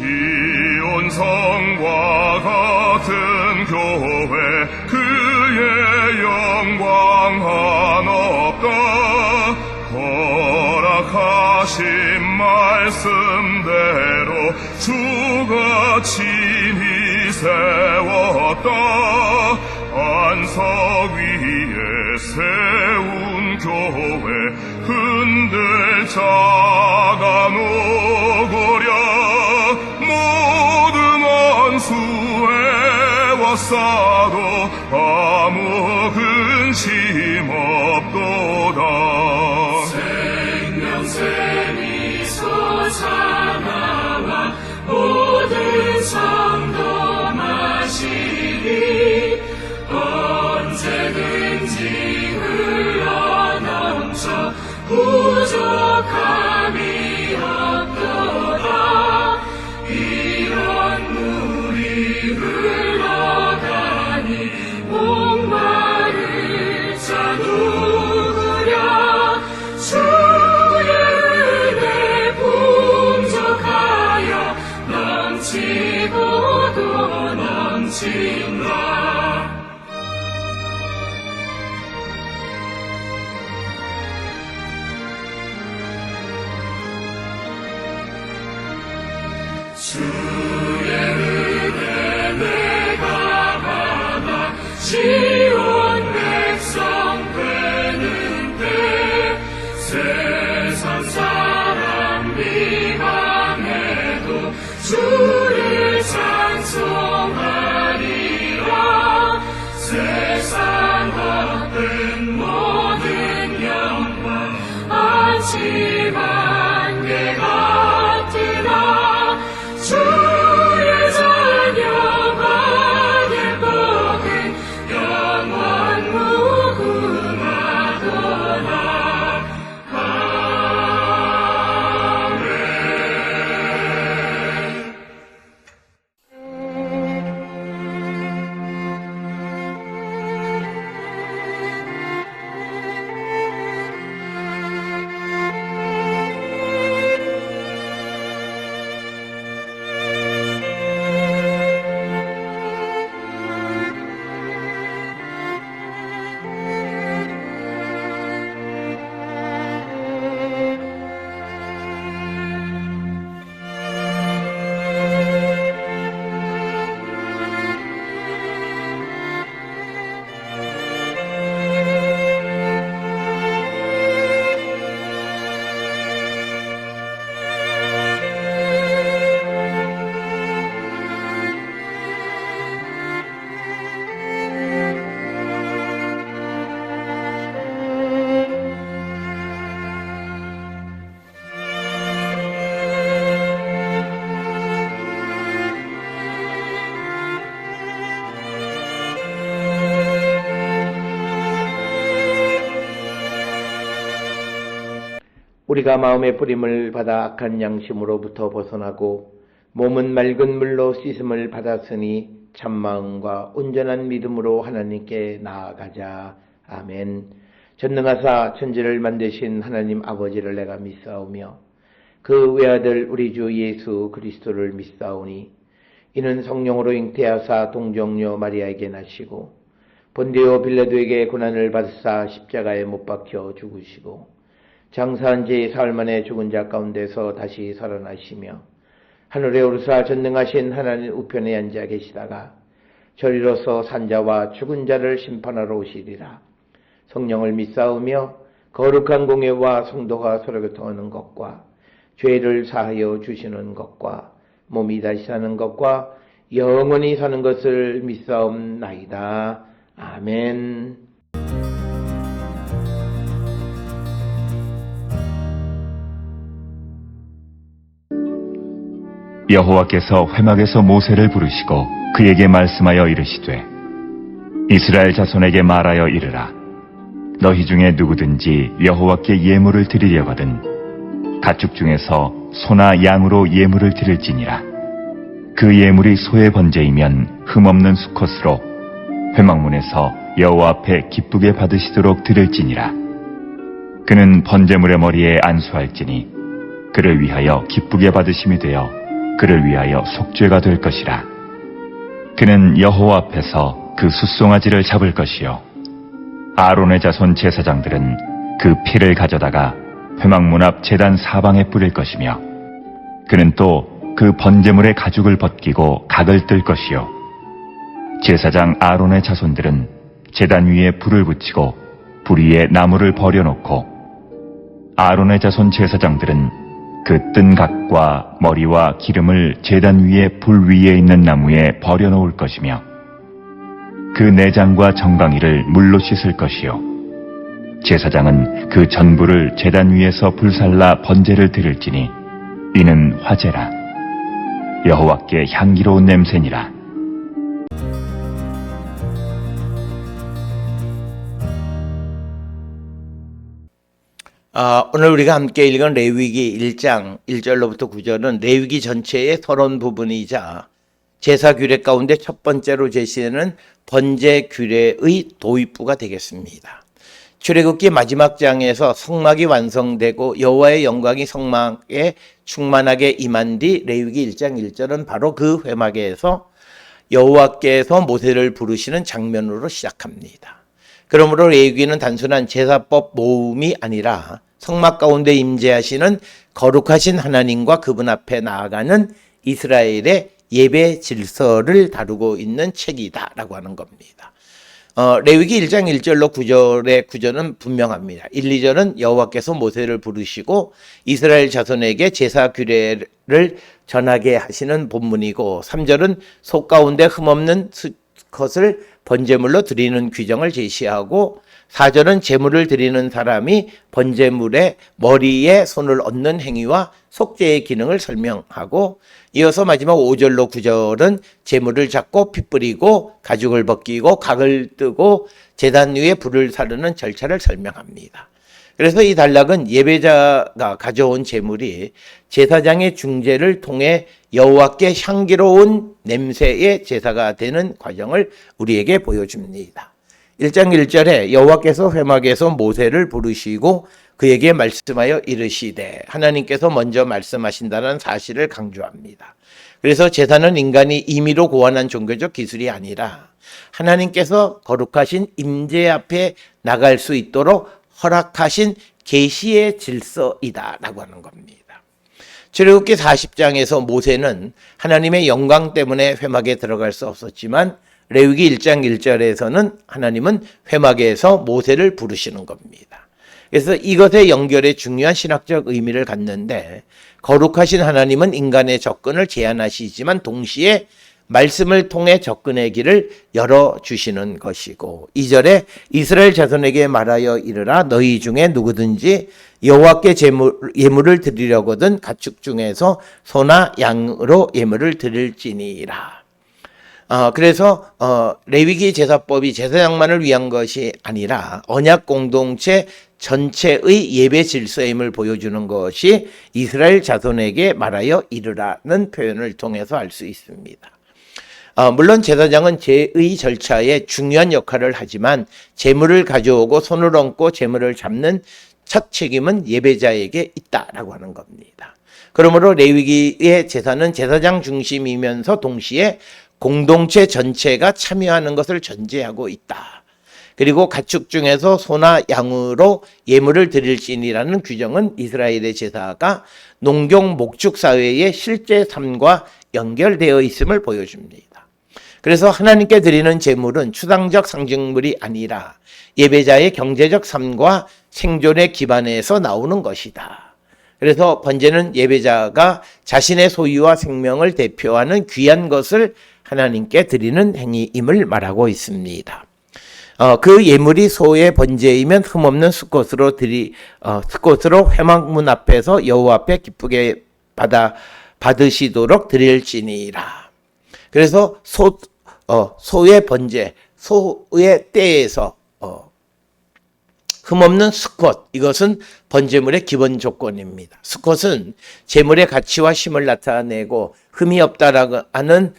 시온 성과 같은 교회 그의 영광 한없다. 허락하신 말씀대로 주가 친히 세웠다. 안석 위에 세운 교회 흔들 자가 노고랴. 모든 원수에 왔사도 아무 근심 없도다. 생명샘이 솟아나와 모든 성도 마시리. 언제든지 흘러넘쳐 부족함이 없도다. 이런 물이 흘러가니 목마를 자 누구랴. 주의 은혜 풍족하여 넘치고 또 넘친다. 주의 은혜 내가 받아 지온 백성 되는 때 세상 사람 비방해도 주를 찬송하리라. 세상 헛된 모든 영광 안심한 게 같으나 주의 자녀가 될 복은 영원 무궁하도다. 아멘. 우리가 마음의 뿌림을 받아 악한 양심으로부터 벗어나고 몸은 맑은 물로 씻음을 받았으니 참마음과 온전한 믿음으로 하나님께 나아가자. 아멘. 전능하사 천지를 만드신 하나님 아버지를 내가 믿사오며 그 외아들 우리 주 예수 그리스도를 믿사오니 이는 성령으로 잉태하사 동정녀 마리아에게 나시고 본디오 빌라도에게 고난을 받으사 십자가에 못 박혀 죽으시고 장사한 지 사흘 만에 죽은 자 가운데서 다시 살아나시며 하늘에 오르사 전능하신 하나님 우편에 앉아 계시다가 저리로서 산자와 죽은 자를 심판하러 오시리라. 성령을 믿사오며 거룩한 공예와 성도가 서로 교통하는 것과 죄를 사하여 주시는 것과 몸이 다시 사는 것과 영원히 사는 것을 믿사옵나이다. 아멘. 여호와께서 회막에서 모세를 부르시고 그에게 말씀하여 이르시되 이스라엘 자손에게 말하여 이르라. 너희 중에 누구든지 여호와께 예물을 드리려거든 가축 중에서 소나 양으로 예물을 드릴지니라. 그 예물이 소의 번제이면 흠없는 수컷으로 회막문에서 여호와 앞에 기쁘게 받으시도록 드릴지니라. 그는 번제물의 머리에 안수할지니 그를 위하여 기쁘게 받으심이 되어 그를 위하여 속죄가 될 것이라. 그는 여호와 앞에서 그 숫송아지를 잡을 것이요 아론의 자손 제사장들은 그 피를 가져다가 회막문 앞 제단 사방에 뿌릴 것이며 그는 또 그 번제물의 가죽을 벗기고 각을 뜰 것이요 제사장 아론의 자손들은 제단 위에 불을 붙이고 불 위에 나무를 버려놓고 아론의 자손 제사장들은 그 뜬 각과 머리와 기름을 제단 위에 불 위에 있는 나무에 버려놓을 것이며 그 내장과 정강이를 물로 씻을 것이요 제사장은 그 전부를 제단 위에서 불살라 번제를 드릴지니 이는 화제라 여호와께 향기로운 냄새니라. 오늘 우리가 함께 읽은 레위기 1장 1절로부터 9절은 레위기 전체의 서론 부분이자 제사 규례 가운데 첫 번째로 제시되는 번제 규례의 도입부가 되겠습니다. 출애굽기 마지막 장에서 성막이 완성되고 여호와의 영광이 성막에 충만하게 임한 뒤 레위기 1장 1절은 바로 그 회막에서 여호와께서 모세를 부르시는 장면으로 시작합니다. 그러므로 레위기는 단순한 제사법 모음이 아니라 성막 가운데 임재하시는 거룩하신 하나님과 그분 앞에 나아가는 이스라엘의 예배 질서를 다루고 있는 책이다라고 하는 겁니다. 레위기 1장 1절로 9절의 구절은 분명합니다. 1, 2절은 여호와께서 모세를 부르시고 이스라엘 자손에게 제사 규례를 전하게 하시는 본문이고 3절은 속 가운데 흠없는 것을 번제물로 드리는 규정을 제시하고 4절은 제물을 드리는 사람이 번제물의 머리에 손을 얹는 행위와 속죄의 기능을 설명하고 이어서 마지막 5절로 9절은 제물을 잡고 피 뿌리고 가죽을 벗기고 각을 뜨고 제단 위에 불을 사르는 절차를 설명합니다. 그래서 이 단락은 예배자가 가져온 제물이 제사장의 중재를 통해 여호와께 향기로운 냄새의 제사가 되는 과정을 우리에게 보여줍니다. 1장 1절에 여호와께서 회막에서 모세를 부르시고 그에게 말씀하여 이르시되 하나님께서 먼저 말씀하신다는 사실을 강조합니다. 그래서 제사는 인간이 임의로 고안한 종교적 기술이 아니라 하나님께서 거룩하신 임재 앞에 나갈 수 있도록 허락하신 계시의 질서이다라고 하는 겁니다. 출애굽기 40장에서 모세는 하나님의 영광 때문에 회막에 들어갈 수 없었지만 레위기 1장 1절에서는 하나님은 회막에서 모세를 부르시는 겁니다. 그래서 이것의 연결에 중요한 신학적 의미를 갖는데 거룩하신 하나님은 인간의 접근을 제한하시지만 동시에 말씀을 통해 접근의 길을 열어주시는 것이고 2절에 이스라엘 자손에게 말하여 이르라 너희 중에 누구든지 여호와께 예물을 드리려거든 가축 중에서 소나 양으로 예물을 드릴지니라. 그래서 레위기 제사법이 제사장만을 위한 것이 아니라 언약 공동체 전체의 예배 질서임을 보여주는 것이 이스라엘 자손에게 말하여 이르라는 표현을 통해서 알 수 있습니다. 물론 제사장은 제의 절차에 중요한 역할을 하지만 제물을 가져오고 손을 얹고 제물을 잡는 첫 책임은 예배자에게 있다라고 하는 겁니다. 그러므로 레위기의 제사는 제사장 중심이면서 동시에 공동체 전체가 참여하는 것을 전제하고 있다. 그리고 가축 중에서 소나 양으로 예물을 드릴지니라는 규정은 이스라엘의 제사가 농경 목축 사회의 실제 삶과 연결되어 있음을 보여줍니다. 그래서 하나님께 드리는 제물은 추상적 상징물이 아니라 예배자의 경제적 삶과 생존의 기반에서 나오는 것이다. 그래서 번제는 예배자가 자신의 소유와 생명을 대표하는 귀한 것을 하나님께 드리는 행위임을 말하고 있습니다. 그 예물이 소의 번제이면 흠없는 수컷으로 수컷으로 회막문 앞에서 여호와 앞에 기쁘게 받으시도록 드릴지니라. 그래서 소의 번제, 소의 떼에서 흠없는 수컷, 이것은 번제물의 기본 조건입니다. 수컷은 제물의 가치와 힘을 나타내고 흠이 없다라고 하는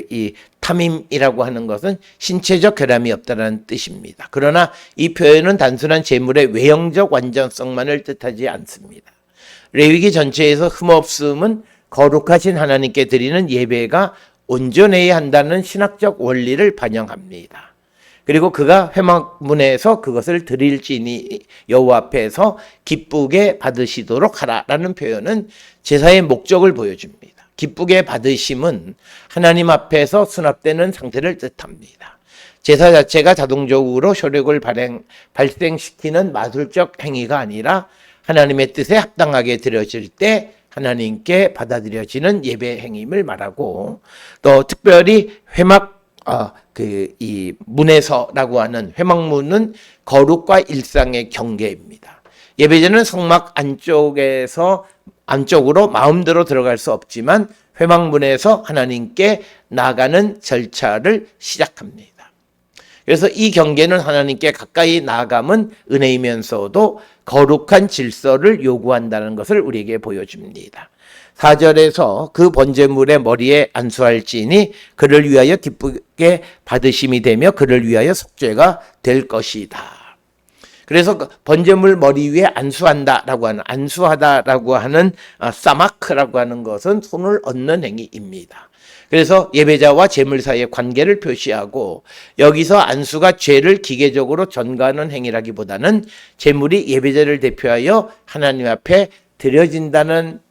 이 탐임이라고 하는 것은 신체적 결함이 없다는 뜻입니다. 그러나 이 표현은 단순한 제물의 외형적 완전성만을 뜻하지 않습니다. 레위기 전체에서 흠없음은 거룩하신 하나님께 드리는 예배가 온전해야 한다는 신학적 원리를 반영합니다. 그리고 그가 회막문에서 그것을 드릴지니 여호와 앞에서 기쁘게 받으시도록 하라라는 표현은 제사의 목적을 보여줍니다. 기쁘게 받으심은 하나님 앞에서 수납되는 상태를 뜻합니다. 제사 자체가 자동적으로 효력을 발생시키는 마술적 행위가 아니라 하나님의 뜻에 합당하게 드려질 때 하나님께 받아들여지는 예배 행위임을 말하고, 또 특별히 이 문에서라고 하는 회막문은 거룩과 일상의 경계입니다. 예배자는 성막 안쪽으로 마음대로 들어갈 수 없지만 회막문에서 하나님께 나아가는 절차를 시작합니다. 그래서 이 경계는 하나님께 가까이 나아감은 은혜이면서도 거룩한 질서를 요구한다는 것을 우리에게 보여줍니다. 4절에서 그 번제물의 머리에 안수할지니 그를 위하여 기쁘게 받으심이 되며 그를 위하여 속죄가 될 것이다. 그래서 번제물 머리 위에 안수하다라고 하는 사마크라고 하는 것은 손을 얹는 행위입니다. 그래서 예배자와 제물 사이의 관계를 표시하고, 여기서 안수가 죄를 기계적으로 전가하는 행위라기보다는 제물이 예배자를 대표하여 하나님 앞에 드려진다는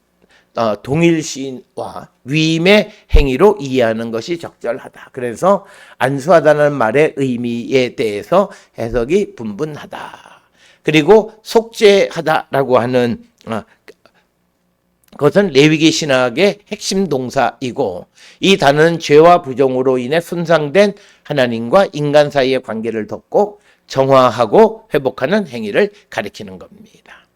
동일시와 위임의 행위로 이해하는 것이 적절하다. 그래서 안수하다는 말의 의미에 대해서 해석이 분분하다. 그리고 속죄하다라고 하는 그것은 레위기 신학의 핵심 동사이고, 이 단어는 죄와 부정으로 인해 손상된 하나님과 인간 사이의 관계를 덮고 정화하고 회복하는 행위를 가리키는 겁니다.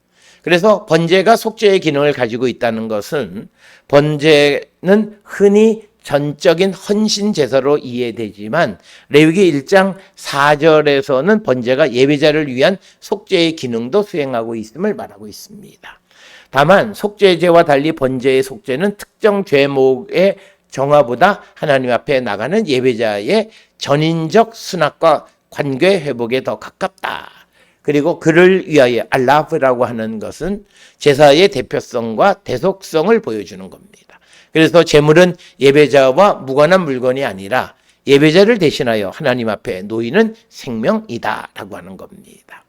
그래서 번제가 속죄의 기능을 가지고 있다는 것은, 번제는 흔히 전적인 헌신 제사로 이해되지만 레위기 1장 4절에서는 번제가 예배자를 위한 속죄의 기능도 수행하고 있음을 말하고 있습니다. 다만 속죄제와 달리 번제의 속죄는 특정 죄목의 정화보다 하나님 앞에 나가는 예배자의 전인적 수납과 관계 회복에 더 가깝다. 그리고 그를 위하여 알라프라고 하는 것은 제사의 대표성과 대속성을 보여주는 겁니다. 그래서 제물은 예배자와 무관한 물건이 아니라 예배자를 대신하여 하나님 앞에 놓이는 생명이다라고 하는 겁니다.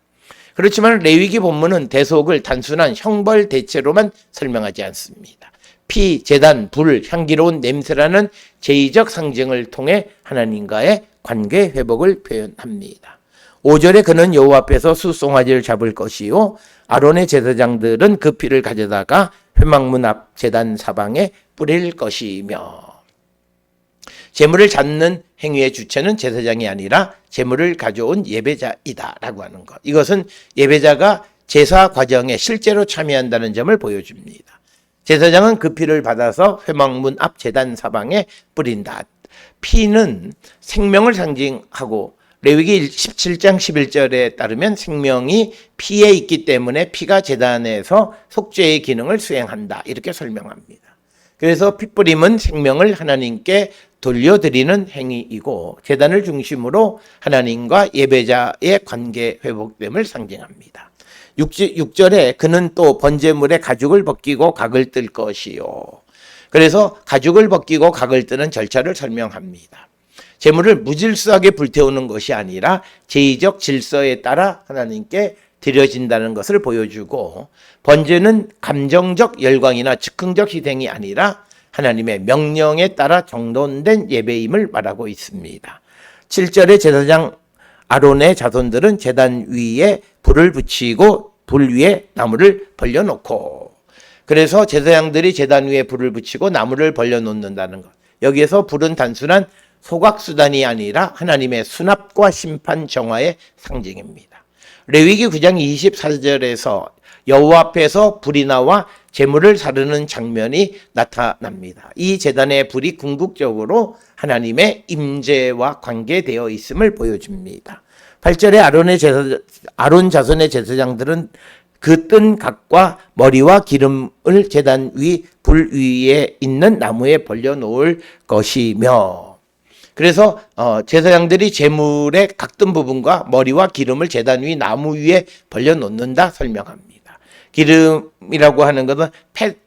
그렇지만 레위기 본문은 대속을 단순한 형벌 대체로만 설명하지 않습니다. 피, 제단, 불, 향기로운 냄새라는 제의적 상징을 통해 하나님과의 관계 회복을 표현합니다. 5절에 그는 여호와 앞에서 수송아지를 잡을 것이요 아론의 제사장들은 그 피를 가져다가 회막문 앞 제단 사방에 뿌릴 것이며, 제물을 잡는 행위의 주체는 제사장이 아니라 제물을 가져온 예배자이다라고 하는 것. 이것은 예배자가 제사 과정에 실제로 참여한다는 점을 보여줍니다. 제사장은 그 피를 받아서 회막문 앞 제단 사방에 뿌린다. 피는 생명을 상징하고 레위기 17장 11절에 따르면 생명이 피에 있기 때문에 피가 제단에서 속죄의 기능을 수행한다. 이렇게 설명합니다. 그래서 피뿌림은 생명을 하나님께 돌려드리는 행위이고 제단을 중심으로 하나님과 예배자의 관계 회복됨을 상징합니다. 6절에 그는 또 번제물의 가죽을 벗기고 각을 뜰 것이요. 그래서 가죽을 벗기고 각을 뜨는 절차를 설명합니다. 제물을 무질서하게 불태우는 것이 아니라 제의적 질서에 따라 하나님께 드려진다는 것을 보여주고, 번제는 감정적 열광이나 즉흥적 희생이 아니라 하나님의 명령에 따라 정돈된 예배임을 말하고 있습니다. 7절에 제사장 아론의 자손들은 제단 위에 불을 붙이고 불 위에 나무를 벌려놓고, 그래서 제사장들이 제단 위에 불을 붙이고 나무를 벌려놓는다는 것. 여기에서 불은 단순한 소각수단이 아니라 하나님의 수납과 심판 정화의 상징입니다. 레위기 9장 24절에서 여호와 앞에서 불이 나와 제물을 사르는 장면이 나타납니다. 이 제단의 불이 궁극적으로 하나님의 임재와 관계되어 있음을 보여줍니다. 8절에 아론 자손의 제사장들은 그 뜬 각과 머리와 기름을 제단 위 불 위에 있는 나무에 벌려놓을 것이며, 그래서 제사장들이 제물의 각든 부분과 머리와 기름을 제단 위 나무 위에 벌려놓는다 설명합니다. 기름이라고 하는 것은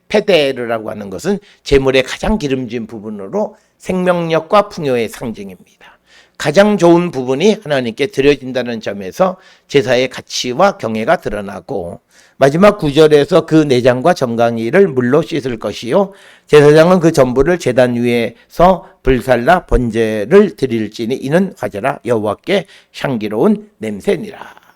페데르라고 하는 것은 제물의 가장 기름진 부분으로 생명력과 풍요의 상징입니다. 가장 좋은 부분이 하나님께 드려진다는 점에서 제사의 가치와 경애가 드러나고, 마지막 9절에서 그 내장과 정강이를 물로 씻을 것이요 제사장은 그 전부를 제단 위에서 불살라 번제를 드릴지니 이는 화제라 여호와께 향기로운 냄새니라.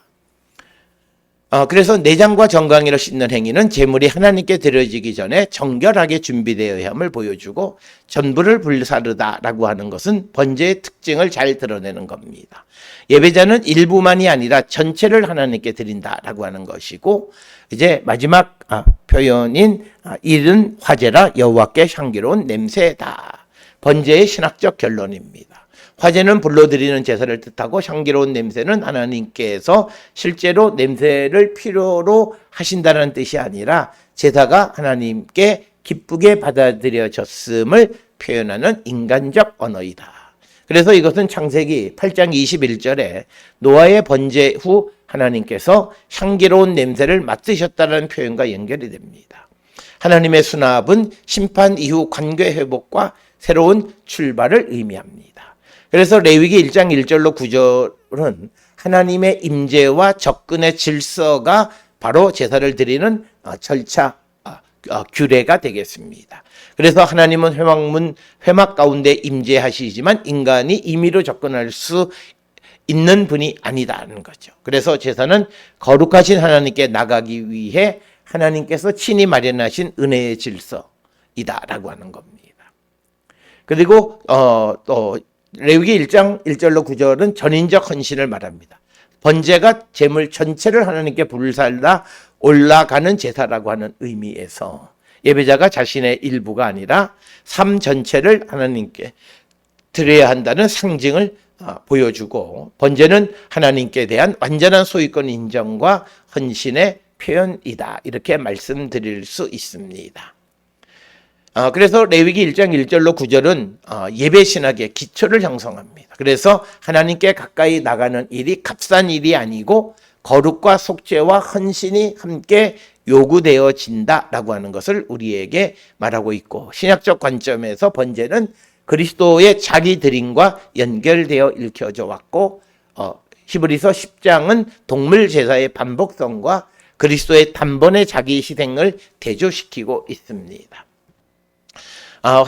그래서 내장과 정강이를 씻는 행위는 제물이 하나님께 드려지기 전에 정결하게 준비되어야 함을 보여주고, 전부를 불사르다라고 하는 것은 번제의 특징을 잘 드러내는 겁니다. 예배자는 일부만이 아니라 전체를 하나님께 드린다라고 하는 것이고, 이제 마지막 표현인 이는 화제라 여호와께 향기로운 냄새다. 번제의 신학적 결론입니다. 화제는 불로 드리는 제사를 뜻하고, 향기로운 냄새는 하나님께서 실제로 냄새를 필요로 하신다는 뜻이 아니라 제사가 하나님께 기쁘게 받아들여졌음을 표현하는 인간적 언어이다. 그래서 이것은 창세기 8장 21절에 노아의 번제 후 하나님께서 향기로운 냄새를 맡으셨다는 표현과 연결이 됩니다. 하나님의 수납은 심판 이후 관계 회복과 새로운 출발을 의미합니다. 그래서 레위기 1장 1절로 9절은 하나님의 임재와 접근의 질서가 바로 제사를 드리는 절차, 규례가 되겠습니다. 그래서 하나님은 회막 가운데 임재하시지만 인간이 임의로 접근할 수 있는 분이 아니다는 거죠. 그래서 제사는 거룩하신 하나님께 나가기 위해 하나님께서 친히 마련하신 은혜의 질서이다라고 하는 겁니다. 그리고 또 레위기 1장 1절로 9절은 전인적 헌신을 말합니다. 번제가 제물 전체를 하나님께 불살라 올라가는 제사라고 하는 의미에서 예배자가 자신의 일부가 아니라 삶 전체를 하나님께 드려야 한다는 상징을 보여주고, 번제는 하나님께 대한 완전한 소유권 인정과 헌신의 표현이다. 이렇게 말씀드릴 수 있습니다. 그래서 레위기 1장 1절로 9절은 예배 신학의 기초를 형성합니다. 그래서 하나님께 가까이 나가는 일이 값싼 일이 아니고 거룩과 속죄와 헌신이 함께 요구되어진다라고 하는 것을 우리에게 말하고 있고, 신약적 관점에서 번제는 그리스도의 자기 드림과 연결되어 읽혀져 왔고, 히브리서 10장은 동물 제사의 반복성과 그리스도의 단번에 자기 희생을 대조시키고 있습니다.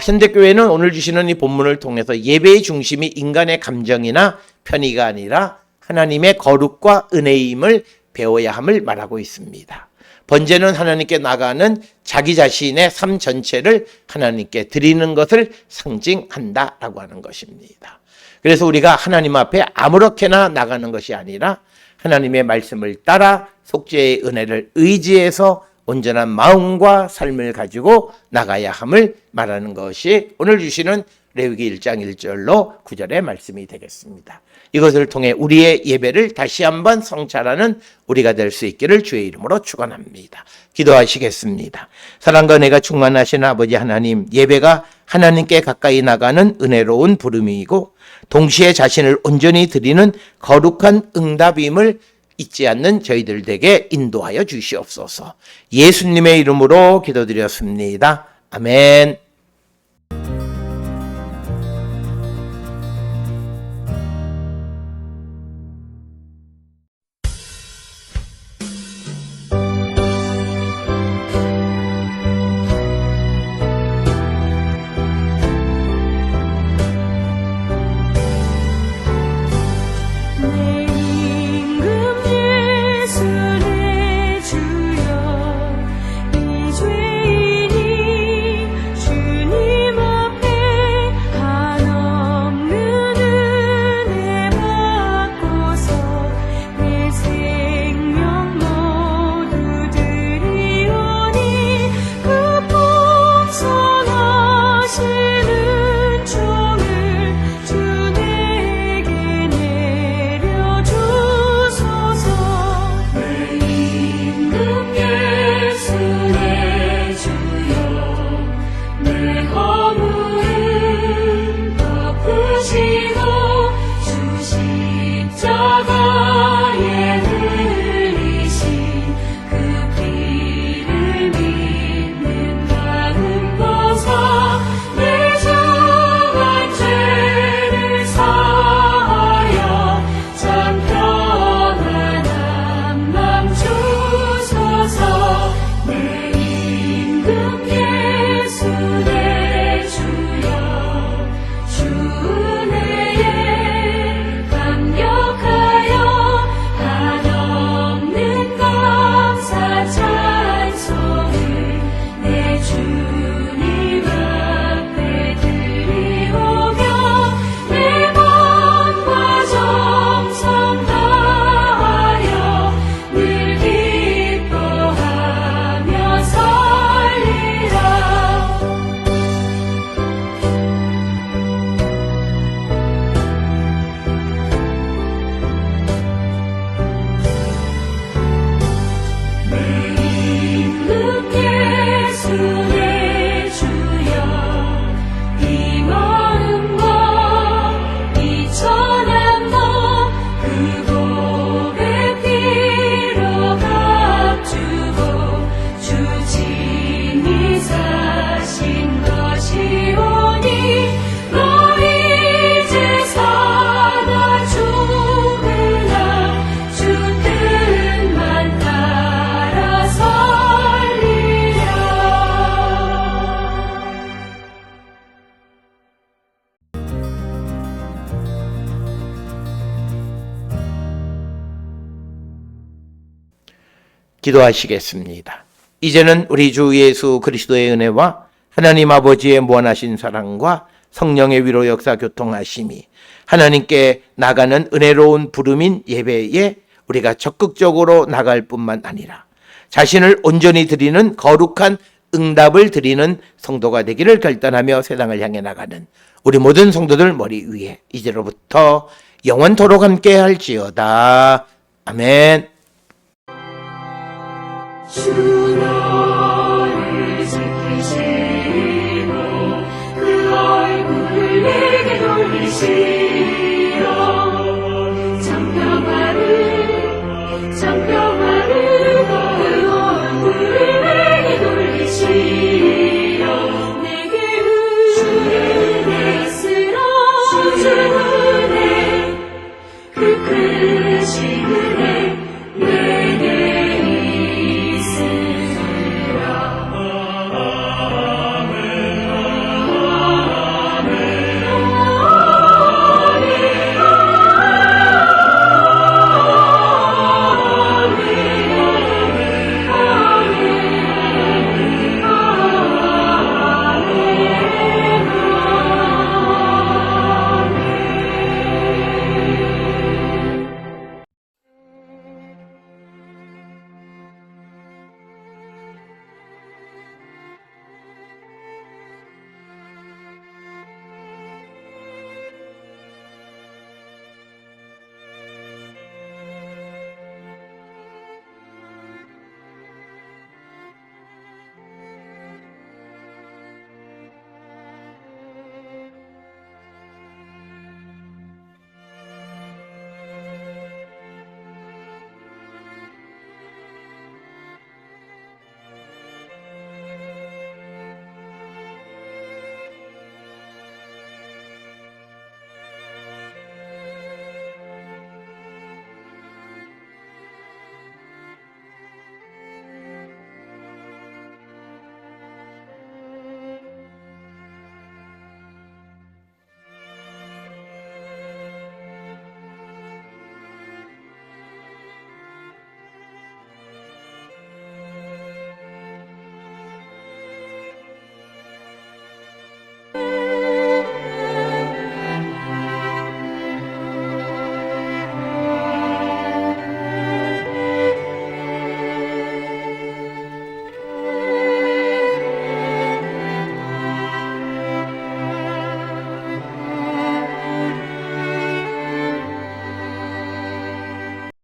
현대교회는 오늘 주시는 이 본문을 통해서 예배의 중심이 인간의 감정이나 편의가 아니라 하나님의 거룩과 은혜임을 배워야 함을 말하고 있습니다. 번제는 하나님께 나가는 자기 자신의 삶 전체를 하나님께 드리는 것을 상징한다라고 하는 것입니다. 그래서 우리가 하나님 앞에 아무렇게나 나가는 것이 아니라 하나님의 말씀을 따라 속죄의 은혜를 의지해서 온전한 마음과 삶을 가지고 나가야 함을 말하는 것이 오늘 주시는 레위기 1장 1절로 9절의 말씀이 되겠습니다. 이것을 통해 우리의 예배를 다시 한번 성찰하는 우리가 될 수 있기를 주의 이름으로 축원합니다. 기도하시겠습니다. 사랑과 은혜가 충만하신 아버지 하나님, 예배가 하나님께 가까이 나가는 은혜로운 부름이고 동시에 자신을 온전히 드리는 거룩한 응답임을 잊지 않는 저희들 에게 인도하여 주시옵소서. 예수님의 이름으로 기도드렸습니다. 아멘. 내 주여 이 죄인이 기도하시겠습니다. 이제는 우리 주 예수 그리스도의 은혜와 하나님 아버지의 무한하신 사랑과 성령의 위로 역사 교통하심이 하나님께 나가는 은혜로운 부름인 예배에 우리가 적극적으로 나갈 뿐만 아니라 자신을 온전히 드리는 거룩한 응답을 드리는 성도가 되기를 결단하며 세상을 향해 나가는 우리 모든 성도들 머리 위에 이제로부터 영원토록 함께 할지어다. 아멘. 주 너를 지키시고 그 얼굴을 내게 돌리시어 정평화를